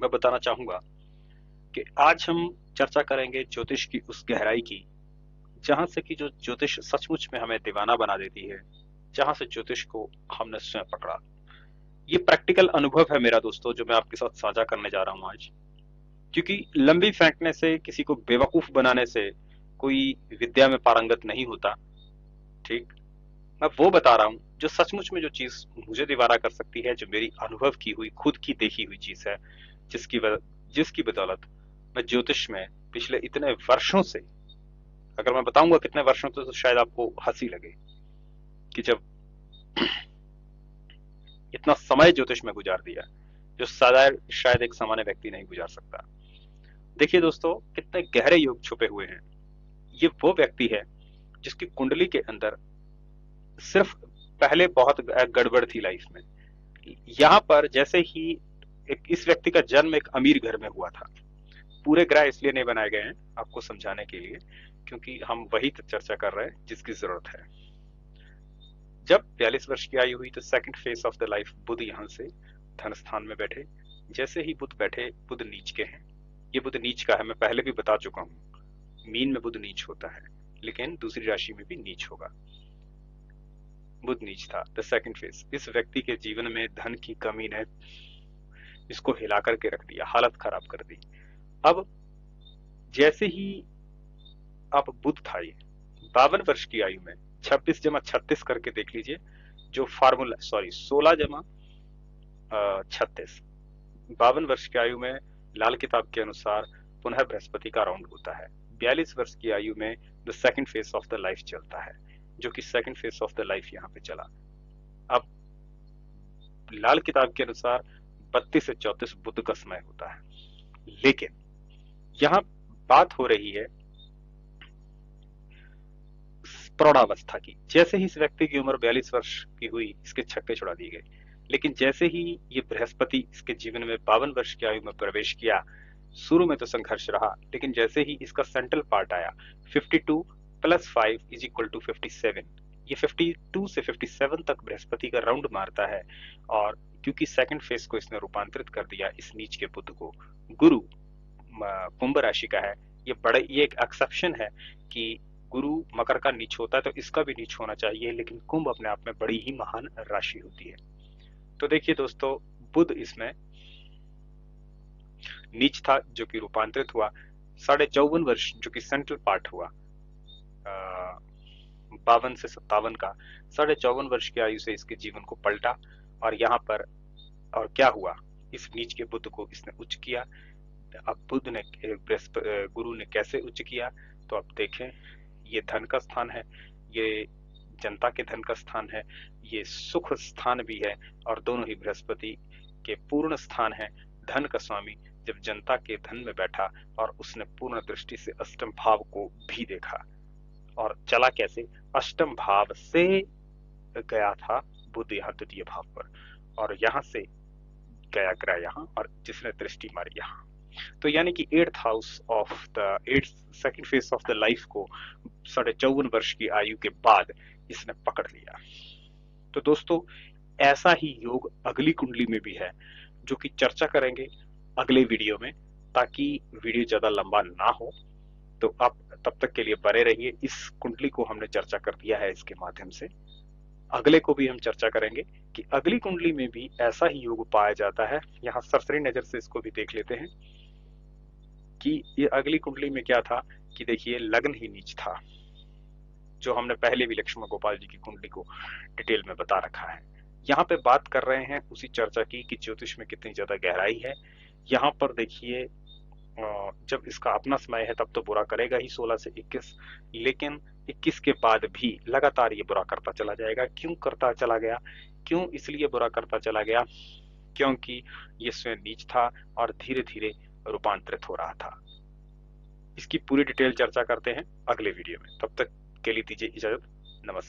मैं बताना चाहूंगा कि आज हम चर्चा करेंगे ज्योतिष की उस गहराई की जहां से कि जो ज्योतिष सचमुच में हमें दीवाना बना देती है, जहां से ज्योतिष को हमने स्वयं पकड़ा। ये प्रैक्टिकल अनुभव है मेरा दोस्तों, जो मैं आपके साथ साझा करने जा रहा हूं आज। क्योंकि लंबी फेंकने से, किसी को बेवकूफ बनाने से कोई विद्या में पारंगत नहीं होता। ठीक, मैं वो बता रहा हूँ जो सचमुच में जो चीज मुझे दीवाना कर सकती है, जो मेरी अनुभव की हुई, खुद की देखी हुई चीज है, जिसकी बदौलत मैं ज्योतिष में पिछले इतने वर्षों से, अगर मैं बताऊंगा कितने वर्षों से तो शायद आपको हंसी लगे कि जब इतना समय ज्योतिष में गुजार दिया, जो शायद एक सामान्य व्यक्ति नहीं गुजार सकता। देखिए दोस्तों, कितने गहरे योग छुपे हुए हैं। ये वो व्यक्ति है जिसकी कुंडली के अंदर सिर्फ पहले बहुत गड़बड़ थी लाइफ में। यहाँ पर जैसे ही इस व्यक्ति का जन्म एक अमीर घर में हुआ था। पूरे ग्रह इसलिए नहीं बनाए गए हैं आपको समझाने के लिए, क्योंकि हम वही चर्चा कर रहे हैं जिसकी जरूरत है। जब 42 वर्ष की आयु हुई तो second phase of the life Budh यहाँ से धन स्थान में बैठे। जैसे ही बुध बैठे, बुध नीच के हैं। ये बुध नीच का है, मैं पहले भी बता चुका हूँ। मीन में बुध नीच होता है, लेकिन दूसरी राशि में भी नीच होगा। बुध नीच था, द सेकंड फेज। इस व्यक्ति के जीवन में धन की कमी ने इसको हिला करके रख दिया, हालत खराब कर दी। अब जैसे ही अब बुध था, ये 52 वर्ष की आयु में 26 जमा 36 करके देख लीजिए, जो फार्मूला, सॉरी 16 जमा 36, 52 वर्ष की आयु में लाल किताब के अनुसार पुनः बृहस्पति का राउंड होता है। 42 वर्ष की आयु में the second phase of the life चलता है, जो कि second phase of the life यहाँ पे चला। अब लाल किताब के अनुसार 32 से 34 बुध का समय होता है, लेकिन यहाँ बात हो रही है प्रौढ़ावस्था की। जैसे ही इस व्यक्ति की उम्र 42 वर्ष की हुई, इसके छक्के छुड़ा दिए गए। लेकिन जैसे ही ये बृहस्पति इसके जीवन में 52 वर्ष की आयु में प्रवेश किया, शुरू में तो संघर्ष रहा, लेकिन जैसे ही इसका सेंट्रल पार्ट आया, 52 + 5 = 57, ये 52 से 57 तक बृहस्पति का राउंड मारता है। और क्योंकि सेकंड फेज को इसने रूपांतरित कर दिया इस नीच के बुध को, गुरु कुंभ राशि का है। ये एक एक्सेप्शन है कि गुरु मकर का नीच होता है तो इसका भी नीच होना चाहिए, लेकिन कुंभ अपने आप में बड़ी ही महान राशि होती है। तो देखिए दोस्तों, बुध इसमें नीच था, जो कि रूपांतरित हुआ 54.5 वर्ष, जो कि सेंट्रल पार्ट हुआ 52 से 57 का। 54.5 वर्ष की आयु से इसके जीवन को पलटा, और यहाँ पर और क्या हुआ, इस नीच के बुध को इसने उच्च किया। अब बुध ने गुरु ने कैसे उच्च किया, तो अब देखें, ये धन का स्थान है, ये जनता के धन का स्थान है, ये सुख स्थान भी है, और दोनों ही बृहस्पति के पूर्ण स्थान है। धन का स्वामी जब जनता के धन में बैठा, और उसने पूर्ण दृष्टि से अष्टम भाव को भी देखा, और चला कैसे, अष्टम भाव से गया था बुध यहाँ द्वितीय भाव पर, और यहाँ से गया ग्रह यहाँ, और जिसने दृष्टि मारी यहाँ। तो यानी कि 8th house of the 8th second phase of the life को 54.5 वर्ष की आयु के बाद इसने पकड़ लिया। तो दोस्तों, ऐसा ही योग अगली कुंडली में भी है, जो कि चर्चा करेंगे अगले वीडियो में, ताकि वीडियो ज्यादा लंबा ना हो। तो आप तब तक के लिए बने रहिए। इस कुंडली को हमने चर्चा कर दिया है इसके माध्यम से। अगले को भी हम चर्चा करेंगे कि अगली कुंडली में भी ऐसा ही योग पाया जाता है। यहाँ सरसरी नजर से इसको भी देख लेते हैं कि ये अगली कुंडली में क्या था। कि देखिए, लग्न ही नीच था, जो हमने पहले भी लक्ष्मण गोपाल जी की कुंडली को डिटेल में बता रखा है। यहाँ पे बात कर रहे हैं उसी चर्चा की कि ज्योतिष में कितनी ज्यादा गहराई है। यहाँ पर देखिए, जब इसका अपना समय है तब तो बुरा करेगा ही 16 से 21, लेकिन 21 के बाद भी लगातार ये बुरा करता चला जाएगा। क्यों करता चला गया, क्यों इसलिए बुरा करता चला गया, क्योंकि ये स्वयं नीच था और धीरे धीरे रूपांतरित हो रहा था। इसकी पूरी डिटेल चर्चा करते हैं अगले वीडियो में। तब तक के लिए दीजिए इजाजत। नमस्कार।